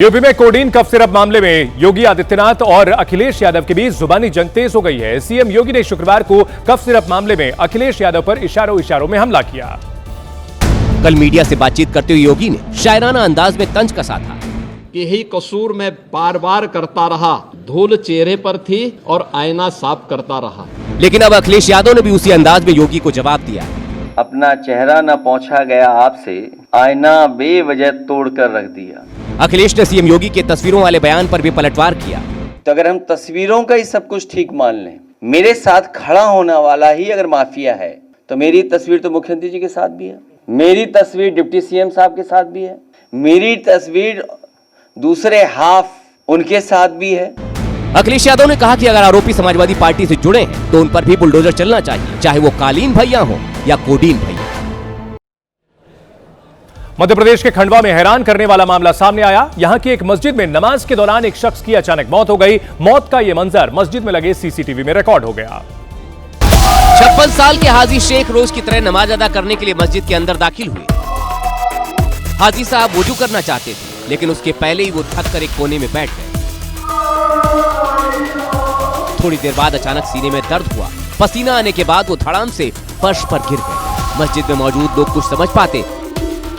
UP में codeine cough syrup मामले में योगी आदित्यनाथ और अखिलेश यादव के बीच जुबानी जंग तेज हो गई है। सीएम योगी ने शुक्रवार को कफ सिरप मामले में अखिलेश यादव पर इशारों में हमला किया। कल मीडिया से बातचीत करते हुए योगी ने शायराना अंदाज में तंज कसा था। यही कसूर मैं बार बार करता रहा, धूल चेहरे पर थी और आईना साफ करता रहा। लेकिन अब अखिलेश यादव ने भी उसी अंदाज में योगी को जवाब दिया। अपना चेहरा न पहुंचा गया आपसे, आईना बेवजह तोड़ कर रख दिया। अखिलेश ने सीएम योगी के तस्वीरों वाले बयान पर भी पलटवार किया। तो अगर हम तस्वीरों का ही सब कुछ ठीक मान लें, मेरे साथ खड़ा होने वाला ही अगर माफिया है, तो मेरी तस्वीर तो मुख्यमंत्री जी के साथ भी है, मेरी तस्वीर डिप्टी सीएम साहब के साथ भी है, मेरी तस्वीर दूसरे हाफ उनके साथ भी है। अखिलेश यादव ने कहा कि अगर आरोपी समाजवादी पार्टी से जुड़े हैं तो उन पर भी बुलडोजर चलना चाहिए, चाहे वो कालीन भैया हो या कोडीन भैया। मध्य प्रदेश के खंडवा में हैरान करने वाला मामला सामने आया। यहां की एक मस्जिद में नमाज के दौरान एक शख्स की अचानक मौत हो गई। मौत का यह मंजर मस्जिद में लगे सीसीटीवी में रिकॉर्ड हो गया। 56 साल के हाजी शेख रोज की तरह नमाज अदा करने के लिए मस्जिद के अंदर दाखिल हुए। हाजी साहब वुजू करना चाहते थे, लेकिन उसके पहले ही वो थक कर एक कोने में बैठ गए। थोड़ी देर बाद अचानक सीने में दर्द हुआ। पसीना आने के बाद वो धड़ाम से फर्श पर गिर गए। मस्जिद में मौजूद लोग कुछ समझ पाते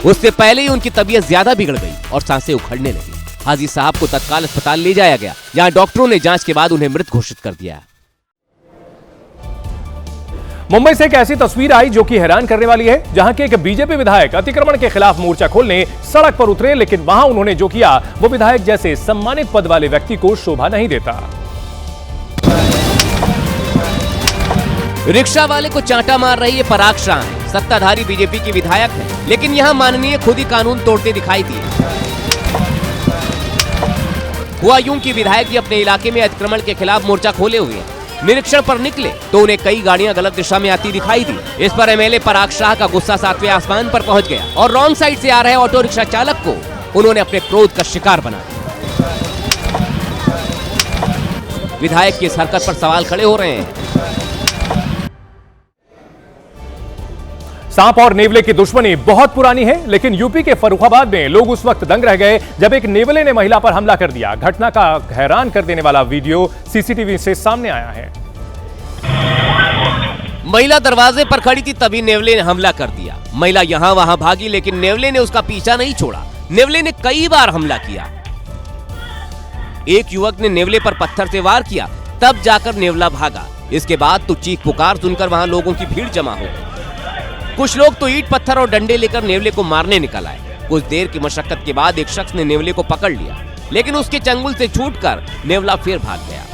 उससे पहले ही उनकी तबीयत ज्यादा बिगड़ गई और सांसें उखड़ने लगी। हाजी साहब को तत्काल अस्पताल ले जाया गया, जहां डॉक्टरों ने जांच के बाद उन्हें मृत घोषित कर दिया। मुंबई से एक ऐसी तस्वीर आई जो कि हैरान करने वाली है, जहां के एक बीजेपी विधायक अतिक्रमण के खिलाफ मोर्चा खोलने सड़क पर उतरे, लेकिन वहां उन्होंने जो किया वो विधायक जैसे सम्मानित पद वाले व्यक्ति को शोभा नहीं देता। रिक्शा वाले को चांटा मार रही है पराग शाह, सत्ताधारी बीजेपी की विधायक है, लेकिन यहां माननीय खुद ही कानून तोड़ते दिखाई दिए। हुआ यूं कि विधायक जी अपने इलाके में अतिक्रमण के खिलाफ मोर्चा खोले हुए निरीक्षण पर निकले तो उन्हें कई गाड़ियां गलत दिशा में आती दिखाई दी। इस पर एमएलए पराग शाह का गुस्सा 7वें आसमान पर पहुंच गया और रॉन्ग साइड से आ रहे ऑटो रिक्शा चालक को उन्होंने अपने क्रोध का शिकार बना दिया। विधायक की इस हरकत पर सवाल खड़े हो रहे हैं। सांप और नेवले की दुश्मनी बहुत पुरानी है, लेकिन यूपी के फर्रुखाबाद में लोग उस वक्त दंग रह गए जब एक नेवले ने महिला पर हमला कर दिया। घटना का हैरान कर देने वाला वीडियो सीसीटीवी से सामने आया है। महिला दरवाजे पर खड़ी थी, तभी नेवले ने हमला कर दिया। महिला यहां वहां भागी, लेकिन नेवले ने उसका पीछा नहीं छोड़ा। नेवले ने कई बार हमला किया। एक युवक ने नेवले पर पत्थर से वार किया, तब जाकर नेवला भागा। इसके बाद तो चीख पुकार सुनकर वहां लोगों की भीड़ जमा हो गई। कुछ लोग तो ईंट पत्थर और डंडे लेकर नेवले को मारने निकल आए। कुछ देर की मशक्कत के बाद एक शख्स ने नेवले को पकड़ लिया, लेकिन उसके चंगुल से छूटकर नेवला फिर भाग गया।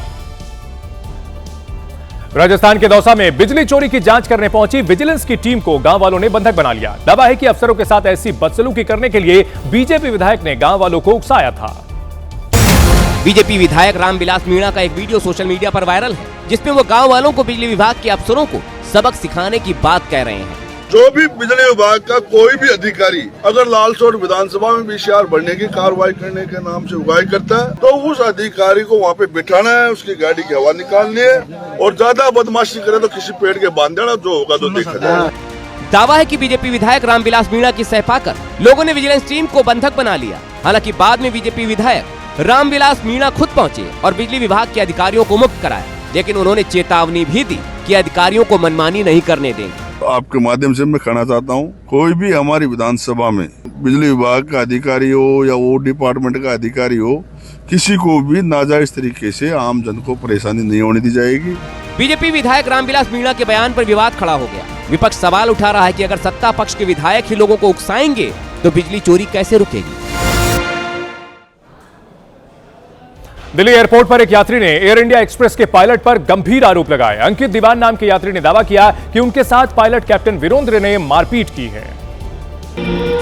राजस्थान के दौसा में बिजली चोरी की जांच करने पहुंची विजिलेंस की टीम को गांव वालों ने बंधक बना लिया। दावा है कि अफसरों के साथ ऐसी बदसलूकी करने के लिए बीजेपी विधायक ने गांव वालों को उकसाया था। बीजेपी विधायक रामविलास मीणा का एक वीडियो सोशल मीडिया पर वायरल है, जिसमें वो गांव वालों को बिजली विभाग के अफसरों को सबक सिखाने की बात कह रहे हैं। जो भी बिजली विभाग का कोई भी अधिकारी अगर लालसोट विधानसभा में बीसीआर बढ़ने की कार्रवाई करने के नाम से उगाई करता है, तो उस अधिकारी को वहाँ पे बिठाना है, उसकी गाड़ी की हवा निकालनी है, और ज्यादा बदमाशी करे तो किसी पेड़ के बांध देना, जो होगा तो देखा जाएगा। दावा है कि बीजेपी विधायक रामविलास मीणा की सह पाकर लोगों ने विजिलेंस टीम को बंधक बना लिया। हालांकि बाद में बीजेपी विधायक रामविलास मीणा खुद पहुंचे और बिजली विभाग के अधिकारियों को मुक्त कराया, लेकिन उन्होंने चेतावनी भी दी कि अधिकारियों को मनमानी नहीं करने देंगे। आपके माध्यम से मैं कहना चाहता हूँ, कोई भी हमारी विधानसभा में बिजली विभाग का अधिकारी हो या वो डिपार्टमेंट का अधिकारी हो, किसी को भी नाजायज तरीके से आम जन को परेशानी नहीं होने दी जाएगी। बीजेपी विधायक रामविलास मीणा के बयान पर विवाद खड़ा हो गया। विपक्ष सवाल उठा रहा है कि अगर सत्ता पक्ष के विधायक ही लोगों को उकसाएंगे तो बिजली चोरी कैसे रुकेगी। दिल्ली एयरपोर्ट पर एक यात्री ने एयर इंडिया एक्सप्रेस के पायलट पर गंभीर आरोप लगाए। अंकित दीवान नाम के यात्री ने दावा किया कि उनके साथ पायलट कैप्टन वीरेंद्र ने मारपीट की है।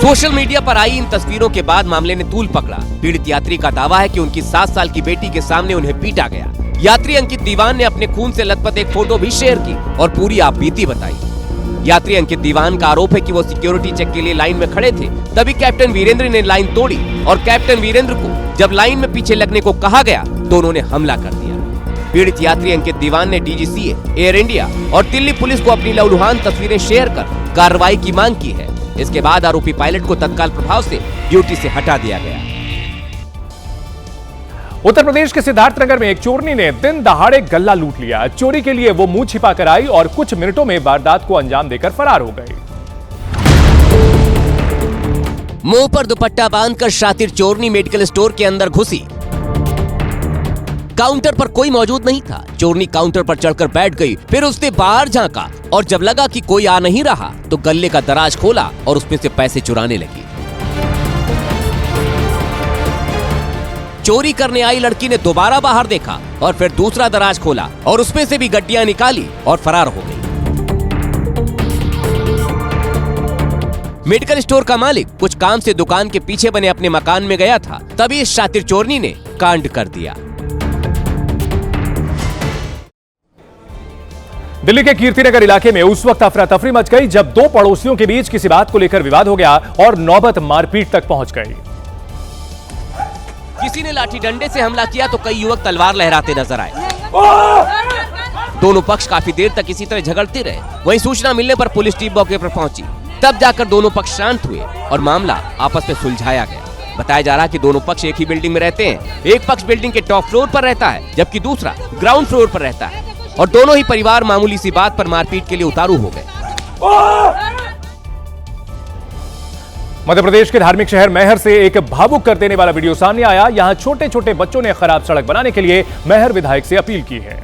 सोशल मीडिया पर आई इन तस्वीरों के बाद मामले ने तूल पकड़ा। पीड़ित यात्री का दावा है कि उनकी 7 साल की बेटी के सामने उन्हें पीटा गया। यात्री अंकित दीवान ने अपने खून से लथपथ एक फोटो भी शेयर की और पूरी आपबीती बताई। यात्री अंकित दीवान का आरोप है कि वो सिक्योरिटी चेक के लिए लाइन में खड़े थे, तभी कैप्टन वीरेंद्र ने लाइन तोड़ी और कैप्टन वीरेंद्र को जब लाइन में पीछे लगने को कहा गया तो उन्होंने हमला कर दिया। पीड़ित यात्री अंकित दीवान ने डीजीसीए, एयर इंडिया और दिल्ली पुलिस को अपनी लहूलुहान तस्वीरें शेयर कर कार्रवाई की मांग की है। इसके बाद आरोपी पायलट को तत्काल प्रभाव से ड्यूटी से हटा दिया गया। उत्तर प्रदेश के सिद्धार्थनगर में एक चोरनी ने दिन दहाड़े गल्ला लूट लिया। चोरी के लिए वो मुंह छिपा कर आई और कुछ मिनटों में वारदात को अंजाम देकर फरार हो गई। मुंह पर दुपट्टा बांधकर शातिर चोरनी मेडिकल स्टोर के अंदर घुसी। काउंटर पर कोई मौजूद नहीं था। चोरनी काउंटर पर चढ़कर बैठ गई, फिर उसने बाहर झांका और जब लगा कि कोई आ नहीं रहा तो गल्ले का दराज खोला और उसमें से पैसे चुराने लगी। चोरी करने आई लड़की ने दोबारा बाहर देखा और फिर दूसरा दराज खोला और उसमें से भी गड्डियां निकाली और फरार हो गई। मेडिकल स्टोर का मालिक कुछ काम से दुकान के पीछे बने अपने मकान में गया था, तभी इस शातिर चोरनी ने कांड कर दिया। दिल्ली के कीर्तिनगर इलाके में उस वक्त अफरा तफरी मच गई जब दो पड़ोसियों के बीच किसी बात को लेकर विवाद हो गया और नौबत मारपीट तक पहुंच गई। किसी ने लाठी डंडे से हमला किया तो कई युवक तलवार लहराते नजर आए। दोनों पक्ष काफी देर तक इसी तरह झगड़ते रहे। वहीं सूचना मिलने पर पुलिस टीम मौके पर पहुंची, तब जाकर दोनों पक्ष शांत हुए और मामला आपस में सुलझाया गया। बताया जा रहा है कि दोनों पक्ष एक ही बिल्डिंग में रहते हैं। एक पक्ष बिल्डिंग के टॉप फ्लोर पर रहता है जबकि दूसरा ग्राउंड फ्लोर पर रहता है और दोनों ही परिवार मामूली सी बात पर मारपीट के लिए उतारू हो गए। मध्य प्रदेश के धार्मिक शहर मैहर से एक भावुक कर देने वाला वीडियो सामने आया। यहां छोटे छोटे बच्चों ने खराब सड़क बनाने के लिए मैहर विधायक से अपील की है।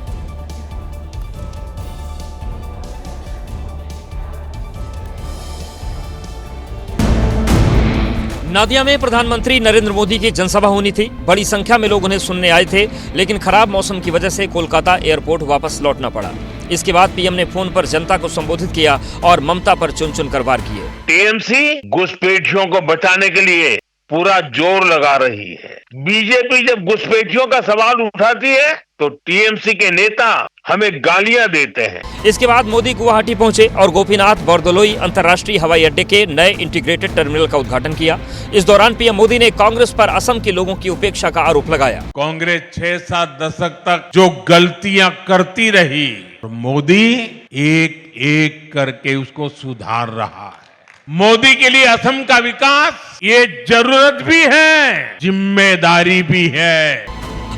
नादिया में प्रधानमंत्री नरेंद्र मोदी की जनसभा होनी थी। बड़ी संख्या में लोग उन्हें सुनने आए थे, लेकिन खराब मौसम की वजह से कोलकाता एयरपोर्ट वापस लौटना पड़ा। इसके बाद पीएम ने फोन पर जनता को संबोधित किया और ममता पर चुन चुनकर वार किए। टीएमसी घुसपैठियों को बचाने के लिए पूरा जोर लगा रही है। बीजेपी जब घुसपैठियों का सवाल उठाती है तो टीएमसी के नेता हमें गालियां देते हैं। इसके बाद मोदी गुवाहाटी पहुंचे और गोपीनाथ बोरदोलोई अंतर्राष्ट्रीय हवाई अड्डे के नए इंटीग्रेटेड टर्मिनल का उद्घाटन किया। इस दौरान पीएम मोदी ने कांग्रेस पर असम के लोगों की उपेक्षा का आरोप लगाया। कांग्रेस 6-7 दशक तक जो गलतियां करती रही, मोदी एक एक करके उसको सुधार रहा है। मोदी के लिए असम का विकास ये जरूरत भी है, जिम्मेदारी भी है।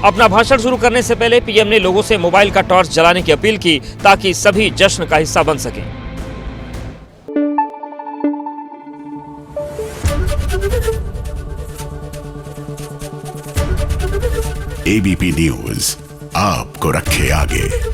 अपना भाषण शुरू करने से पहले पीएम ने लोगों से मोबाइल का टॉर्च जलाने की अपील की ताकि सभी जश्न का हिस्सा बन सकें। एबीपी न्यूज आपको रखे आगे।